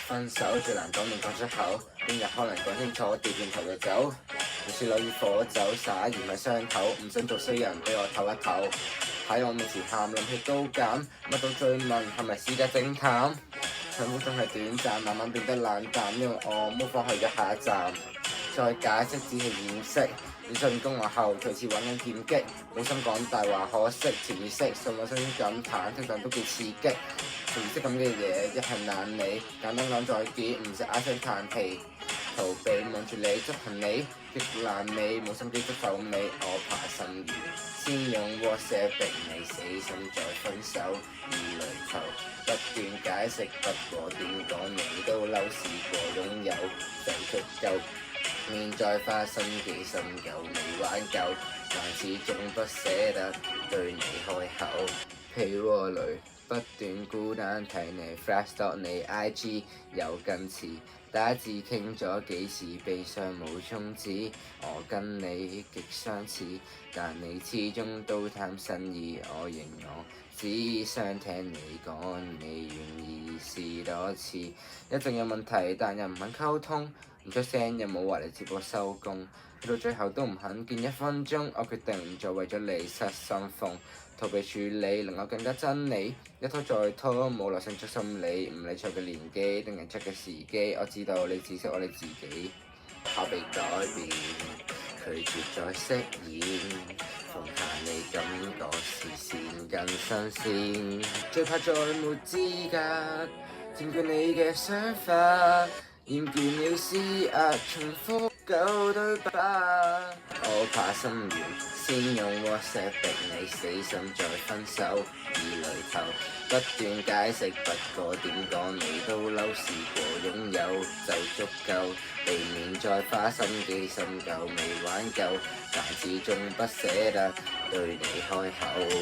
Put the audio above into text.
分手最難講定講出口，邊日可能講清楚，掉轉頭就走。你說攞熱火酒灑鹽喺傷口，唔想做衰人，俾我唞一唞。喺我面前喊，諗起都減，乜都追問，係咪私家偵探？幸福總係短暫，慢慢變得冷淡，因為我冇放去咗下一站。再解釋只係掩飾，你進攻我後，隨時揾緊劍擊，冇心講大話，可惜潛意識信我心感忐忑，但都幾刺激。潛意識咁嘅嘢一係難理，簡單講再見，唔使唉聲嘆氣，逃避望住你執行你，極難你冇心機執手尾，我怕心軟，先用 WhatsApp 逼你死心再分手，以淚頭不斷解釋，不過點講你都嬲，試過擁有就足夠。面再花生幾深舊未挽救，但始終不捨得對你開口。被窩裏不斷孤單睇你 flash 你 IG 又近似，打字傾咗幾次，悲傷冇終止。我跟你極相似，但你始終都貪新意，我認我只想聽你講，你願意試多次。一直有問題，但又唔肯溝通。唔出聲又冇話你接我收工，去到最後都唔肯見1分鐘，我決定唔再為咗你失心瘋，逃避處理令我更加憎你，一拖再拖冇耐性出心理，唔理錯嘅年紀定係錯嘅時機，我知道你只識我你自己，怕被改變，拒絕再飾演，放下你感覺視線更新鮮，最怕再沒資格佔據你嘅想法。厭倦了施壓，重複舊對白。我怕心軟，先用 WhatsApp 逼你死心再分手，以淚頭不斷解釋，不過點講你都嬲，試過擁有就足夠，避免再花心機深究未挽救，但始終不捨得對你開口。